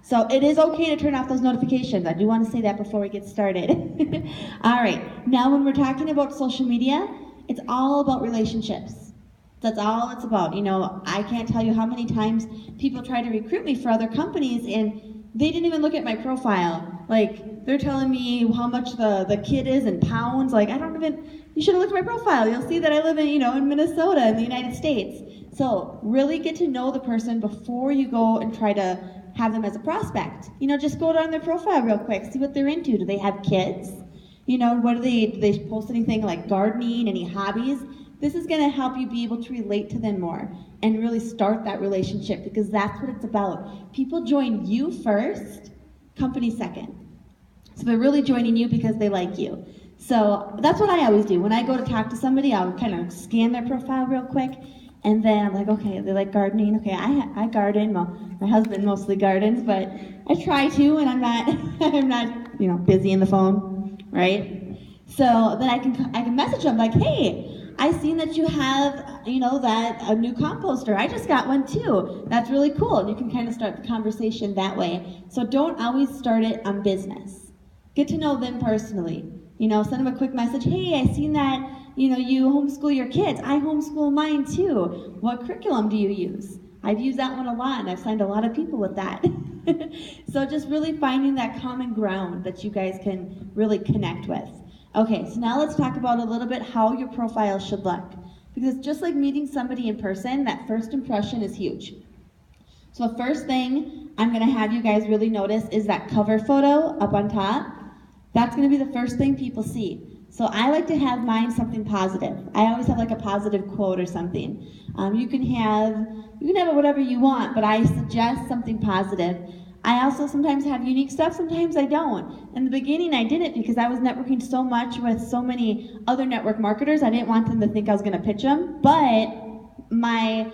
So it is okay to turn off those notifications. I do want to say that before we get started. All right, now when we're talking about social media, it's all about relationships. That's all it's about. You know, I can't tell you how many times people try to recruit me for other companies and they didn't even look at my profile. Like, they're telling me how much the kid is in pounds. Like, I don't even, you should have looked at my profile. You'll see that I live in, in Minnesota in the United States. So really get to know the person before you go and try to have them as a prospect. Just go down their profile real quick, see what they're into. Do they have kids? What do they post anything like gardening, any hobbies? This is gonna help you be able to relate to them more and really start that relationship, because that's what it's about. People join you first, company second. So they're really joining you because they like you. So that's what I always do. When I go to talk to somebody, I'll kind of scan their profile real quick. And then I'm like, okay, they like gardening. Okay, I garden. Well, my husband mostly gardens, but I try to, and I'm not, busy in the phone, right? So then I can message them like, hey, I seen that you have, a new composter. I just got one too. That's really cool. And you can kind of start the conversation that way. So don't always start it on business. Get to know them personally. Send them a quick message. Hey, I seen that. You homeschool your kids. I homeschool mine too. What curriculum do you use? I've used that one a lot, and I've signed a lot of people with that. So just really finding that common ground that you guys can really connect with. Okay, so now let's talk about a little bit how your profile should look. Because just like meeting somebody in person, that first impression is huge. So the first thing I'm gonna have you guys really notice is that cover photo up on top. That's gonna be the first thing people see. So I like to have mine something positive. I always have like a positive quote or something. You can have it whatever you want, but I suggest something positive. I also sometimes have unique stuff, sometimes I don't. In the beginning I did it because I was networking so much with so many other network marketers. I didn't want them to think I was gonna pitch them, but my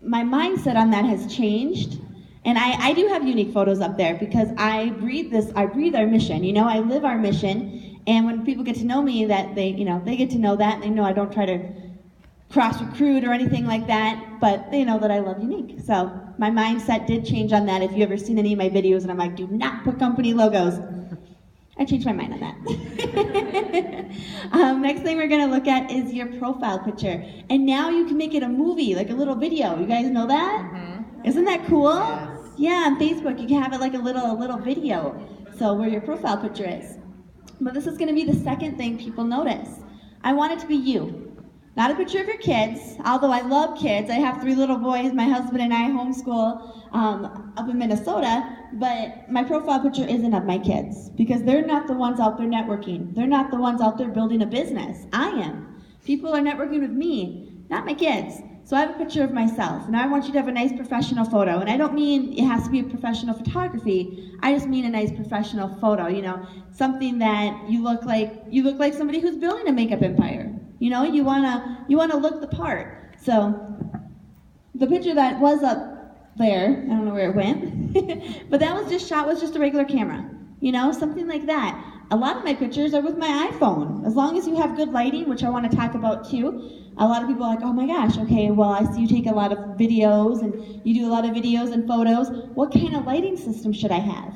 mindset on that has changed. And I do have unique photos up there because I breathe our mission, I live our mission. And when people get to know me, that they get to know that, and they know I don't try to cross-recruit or anything like that, but they know that I love Younique. So my mindset did change on that. If you've ever seen any of my videos and I'm like, do not put company logos, I changed my mind on that. Next thing we're gonna look at is your profile picture. And now you can make it a movie, like a little video. You guys know that? Mm-hmm. Isn't that cool? Yes. Yeah, on Facebook you can have it like a little video. So where your profile picture is. But this is going to be the second thing people notice. I want it to be you. Not a picture of your kids, although I love kids. I have 3 little boys. My husband and I homeschool up in Minnesota, but my profile picture isn't of my kids because they're not the ones out there networking. They're not the ones out there building a business. I am. People are networking with me, not my kids. So I have a picture of myself, and I want you to have a nice professional photo. And I don't mean it has to be a professional photography. I just mean a nice professional photo. Something that you look like somebody who's building a makeup empire. You wanna look the part. So the picture that was up there, I don't know where it went, but that was just shot with just a regular camera. Something like that. A lot of my pictures are with my iPhone. As long as you have good lighting, which I want to talk about too. A lot of people are like, oh my gosh, okay, well I see you take a lot of videos and you do a lot of videos and photos. What kind of lighting system should I have?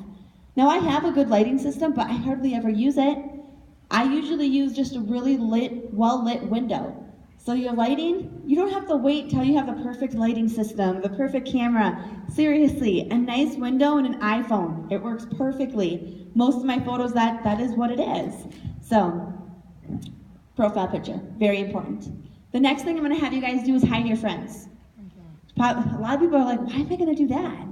Now I have a good lighting system, but I hardly ever use it. I usually use just a really well-lit window. So your lighting, you don't have to wait until you have the perfect lighting system, the perfect camera. Seriously, a nice window and an iPhone. It works perfectly. Most of my photos, that is what it is. So, profile picture, very important. The next thing I'm gonna have you guys do is hide your friends. A lot of people are like, why am I gonna do that?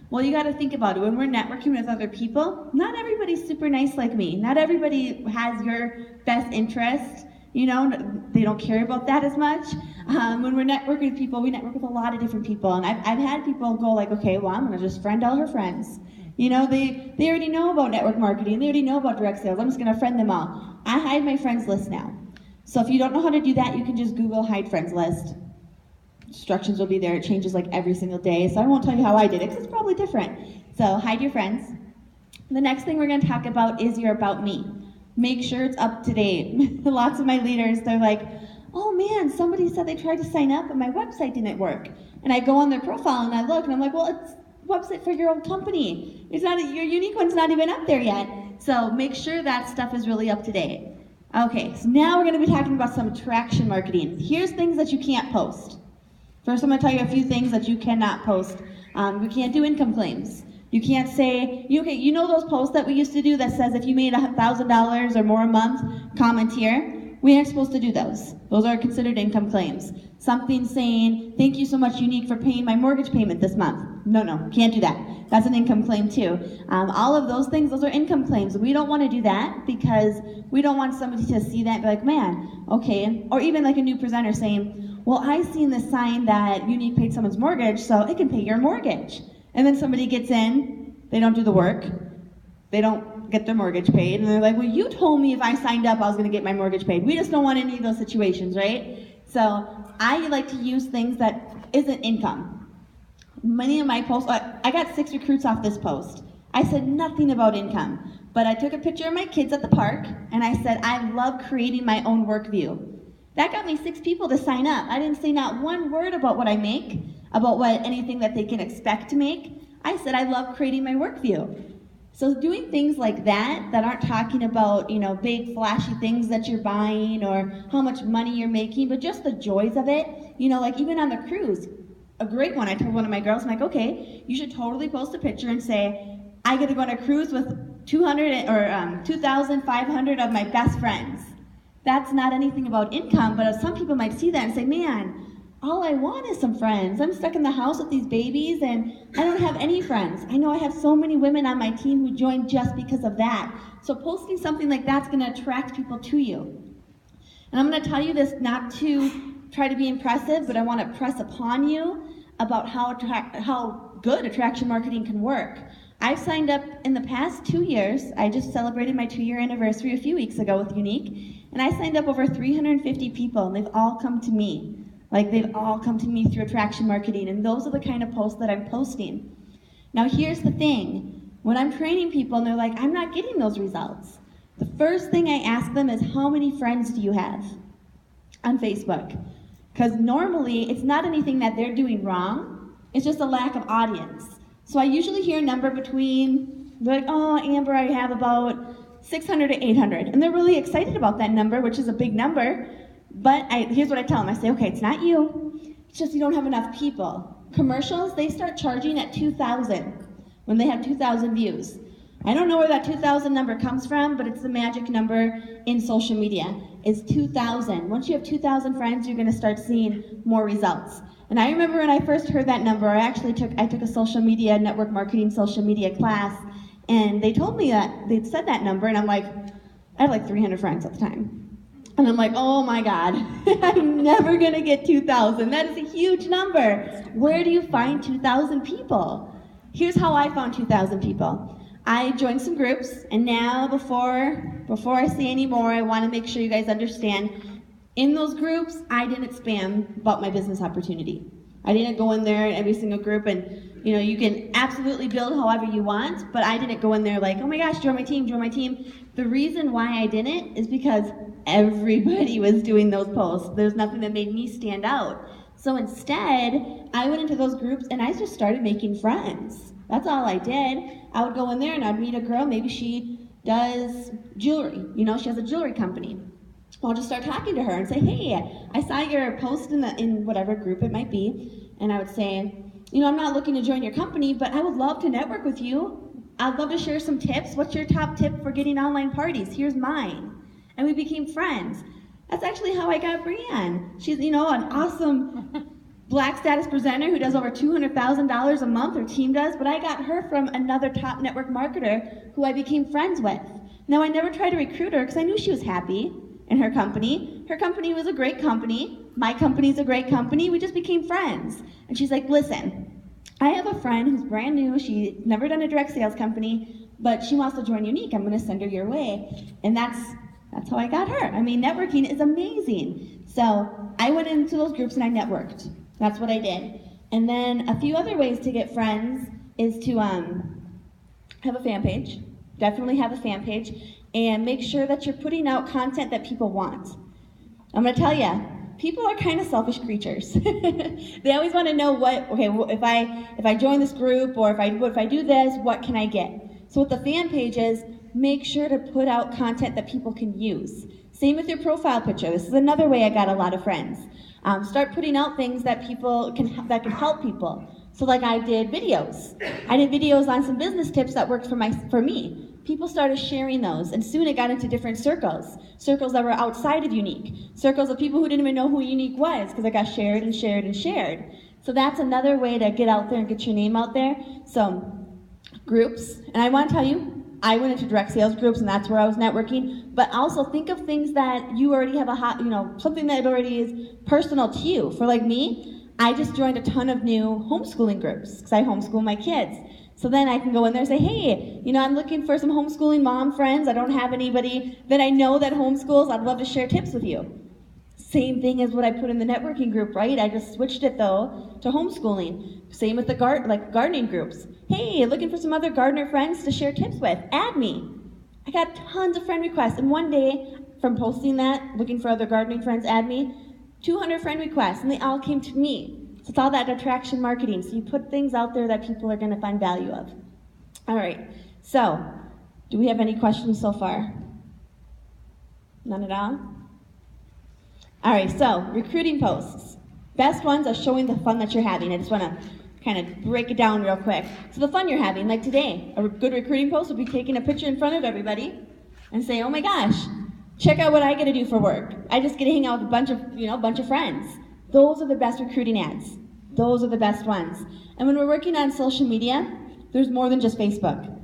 Well, you gotta think about it. When we're networking with other people, not everybody's super nice like me. Not everybody has your best interest. They don't care about that as much. When we're networking with people, we network with a lot of different people. And I've had people go like, okay, well, I'm gonna just friend all her friends. They already know about network marketing. They already know about direct sales. I'm just gonna friend them all. I hide my friends list now. So if you don't know how to do that, you can just Google hide friends list. Instructions will be there. It changes like every single day. So I won't tell you how I did it because it's probably different. So hide your friends. The next thing we're gonna talk about is your about me. Make sure it's up to date. Lots of my leaders, they're like, oh man, somebody said they tried to sign up but my website didn't work. And I go on their profile and I look and I'm like, well, website for your own company. It's not, your Younique one's not even up there yet. So make sure that stuff is really up to date. Okay, so now we're going to be talking about some attraction marketing. Here's things that you can't post. First, I'm going to tell you a few things that you cannot post. You can't do income claims. You can't say, you know those posts that we used to do that says if you made $1,000 or more a month, comment here? We aren't supposed to do those. Those are considered income claims. Something saying, thank you so much, Younique, for paying my mortgage payment this month. No, can't do that. That's an income claim too. All of those things, those are income claims. We don't want to do that because we don't want somebody to see that and be like, man, okay. Or even like a new presenter saying, well, I seen this sign that Younique paid someone's mortgage, so it can pay your mortgage. And then somebody gets in, they don't do the work, they don't get their mortgage paid, and they're like, well, you told me if I signed up I was going to get my mortgage paid. We just don't want any of those situations, right? So I like to use things that isn't income. Many of my posts, I got 6 recruits off this post. I said nothing about income, but I took a picture of my kids at the park, and I said, I love creating my own work view. That got me 6 people to sign up. I didn't say not one word about what I make, about anything that they can expect to make. I said, I love creating my work view. So doing things like that aren't talking about, big flashy things that you're buying or how much money you're making, but just the joys of it. Like even on the cruise, a great one, I told one of my girls, I'm like, okay, you should totally post a picture and say, I get to go on a cruise with 2,500 of my best friends. That's not anything about income, but some people might see that and say, man, all I want is some friends. I'm stuck in the house with these babies and I don't have any friends. I know I have so many women on my team who joined just because of that. So posting something like that's going to attract people to you. And I'm going to tell you this not to try to be impressive, but I want to press upon you about how good attraction marketing can work. I've signed up in the past 2 years. I just celebrated my 2-year anniversary a few weeks ago with Younique, and I signed up over 350 people, and they've all come to me. They've all come to me through attraction marketing, and those are the kind of posts that I'm posting. Now here's the thing. When I'm training people and they're like, I'm not getting those results, the first thing I ask them is, how many friends do you have on Facebook? Because normally it's not anything that they're doing wrong, it's just a lack of audience. So I usually hear a number between, they're like, oh, Amber, I have about 600 to 800. And they're really excited about that number, which is a big number. But here's what I tell them. I say, okay, it's not you. It's just you don't have enough people. Commercials, they start charging at 2,000 when they have 2,000 views. I don't know where that 2,000 number comes from, but it's the magic number in social media. It's 2,000. Once you have 2,000 friends, you're going to start seeing more results. And I remember when I first heard that number, I took a social media, network marketing social media class, and they told me that, they'd said that number, and I'm like, I had like 300 friends at the time. And I'm like, oh my God, I'm never gonna get 2,000. That is a huge number. Where do you find 2,000 people? Here's how I found 2,000 people. I joined some groups, and now before I say any more, I wanna make sure you guys understand, in those groups, I didn't spam about my business opportunity. I didn't go in there in every single group and, you can absolutely build however you want, but I didn't go in there like, oh my gosh, join my team, join my team. The reason why I didn't is because everybody was doing those posts. There's nothing that made me stand out. So instead, I went into those groups and I just started making friends. That's all I did. I would go in there and I'd meet a girl, maybe she does jewelry, she has a jewelry company. I'll just start talking to her and say, hey, I saw your post in whatever group it might be, and I would say, I'm not looking to join your company, but I would love to network with you. I'd love to share some tips. What's your top tip for getting online parties? Here's mine. And we became friends. That's actually how I got Brianne. She's, an awesome Black status presenter who does over $200,000 a month, her team does, but I got her from another top network marketer who I became friends with. Now, I never tried to recruit her because I knew she was happy in her company. Her company was a great company. My company's a great company. We just became friends. And she's like, listen, I have a friend who's brand new. She's never done a direct sales company, but she wants to join Younique. I'm going to send her your way. And that's how I got her. I mean, networking is amazing. So I went into those groups and I networked. That's what I did. And then a few other ways to get friends is to have a fan page. Definitely have a fan page. And make sure that you're putting out content that people want. I'm going to tell you, people are kind of selfish creatures. They always want to know if I join this group, or if I do this, what can I get? So with the fan pages, make sure to put out content that people can use. Same with your profile picture. This is another way I got a lot of friends. Start putting out things that that can help people. So like I did videos. I did videos on some business tips that worked for me. People started sharing those, and soon it got into different circles that were outside of Younique, circles of people who didn't even know who Younique was, because it got shared and shared and shared. So that's another way to get out there and get your name out there. So groups, and I want to tell you, I went into direct sales groups, and that's where I was networking. But also think of things that you already have something that already is personal to you. For like me, I just joined a ton of new homeschooling groups because I homeschool my kids. So then I can go in there and say, hey, I'm looking for some homeschooling mom friends. I don't have anybody that I know that homeschools. I'd love to share tips with you. Same thing as what I put in the networking group, right? I just switched it though to homeschooling. Same with the gardening groups. Hey, looking for some other gardener friends to share tips with. Add me. I got tons of friend requests, and one day from posting that, looking for other gardening friends, add me, 200 friend requests, and they all came to me. So it's all that attraction marketing. So you put things out there that people are going to find value of. All right. So, do we have any questions so far? None at all? All right. So, recruiting posts. Best ones are showing the fun that you're having. I just want to kind of break it down real quick. So the fun you're having, like today, a good recruiting post would be taking a picture in front of everybody and say, oh my gosh, check out what I get to do for work. I just get to hang out with a bunch of friends. Those are the best recruiting ads. Those are the best ones. And when we're working on social media, there's more than just Facebook.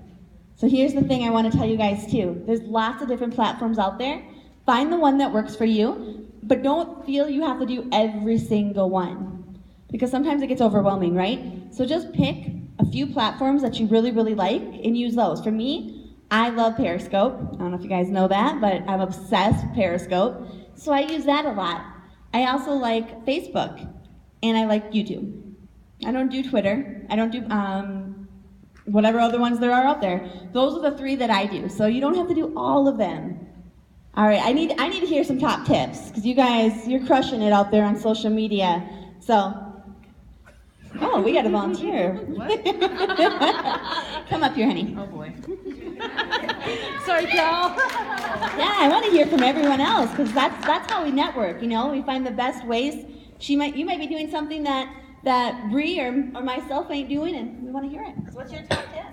So here's the thing I want to tell you guys too. There's lots of different platforms out there. Find the one that works for you, but don't feel you have to do every single one, because sometimes it gets overwhelming, right? So just pick a few platforms that you really, really like and use those. For me, I love Periscope. I don't know if you guys know that, but I'm obsessed with Periscope. So I use that a lot. I also like Facebook, and I like YouTube. I don't do Twitter. I don't do whatever other ones there are out there. Those are the 3 that I do. So you don't have to do all of them. All right, I need to hear some top tips, because you guys, you're crushing it out there on social media. So, oh, we got a volunteer. What? Come up here, honey. Oh boy. Sorry, Cal. Yeah, I want to hear from everyone else, because that's how we network. We find the best ways. You might be doing something that Bree or myself ain't doing, and we want to hear it. So what's your top tip?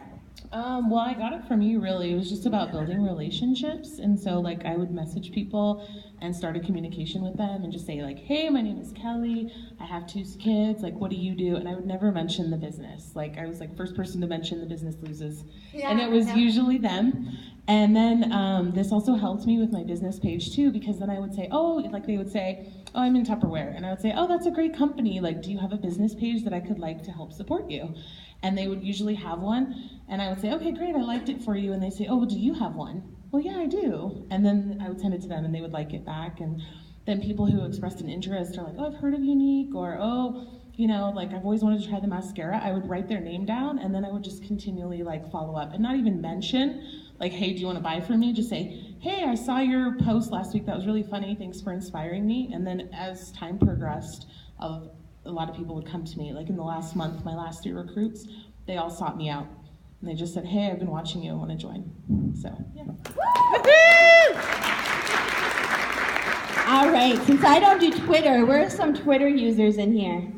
Well, I got it from you, really. It was just about building relationships. And so, I would message people and start a communication with them and just say, hey, my name is Kelly. I have 2 kids. What do you do? And I would never mention the business. I was, first person to mention the business loses. Yeah, and it was usually them. And then this also helped me with my business page, too, because then I would say, they would say, oh, I'm in Tupperware. And I would say, oh, that's a great company. Do you have a business page that I could to help support you? And they would usually have one, and I would say, okay, great, I liked it for you. And they say, oh, well, do you have one? Well, yeah, I do. And then I would send it to them, and they would like it back. And then people who expressed an interest are like, oh, I've heard of Younique, or oh, I've always wanted to try the mascara. I would write their name down, and then I would just continually follow up and not even mention, hey, do you want to buy from me? Just say, hey, I saw your post last week. That was really funny. Thanks for inspiring me. And then as time progressed, a lot of people would come to me. In the last month, my last 3 recruits, they all sought me out. And they just said, hey, I've been watching you, I want to join. So, yeah. All right, since I don't do Twitter, where are some Twitter users in here?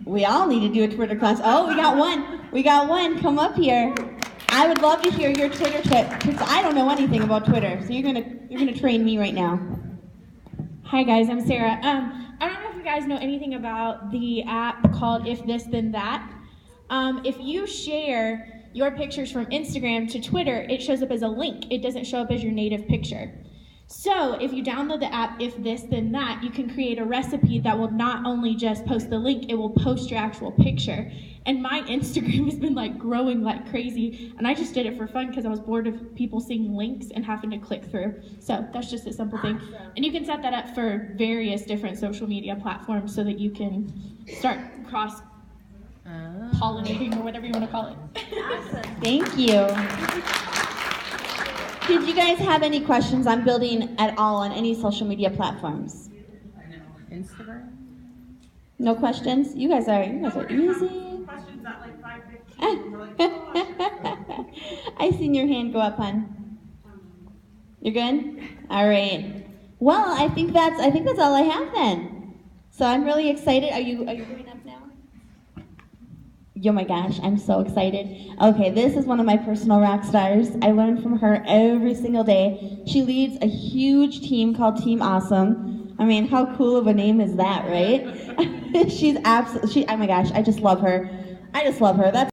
We all need to do a Twitter class. Oh, we got one. We got one. Come up here. I would love to hear your Twitter tips. I don't know anything about Twitter, so you're gonna train me right now. Hi guys, I'm Sarah. I don't know if you guys know anything about the app called If This Then That. If you share your pictures from Instagram to Twitter, it shows up as a link. It doesn't show up as your native picture. So if you download the app If This Then That, you can create a recipe that will not only just post the link, it will post your actual picture. And my Instagram has been growing like crazy, and I just did it for fun because I was bored of people seeing links and having to click through. So that's just a simple thing. And you can set that up for various different social media platforms so that you can start cross-pollinating or whatever you want to call it. Awesome. Thank you. Did you guys have any questions on building at all on any social media platforms? Instagram. No questions? You guys are easy. Questions at like 5:15. We're like, oh, I seen your hand go up, hon. You're good? All right. Well, I think that's all I have then. So I'm really excited. Are you going up now? Oh my gosh, I'm so excited. Okay, this is one of my personal rock stars. I learn from her every single day. She leads a huge team called Team Awesome. I mean, how cool of a name is that, right? She's oh my gosh, I just love her. That's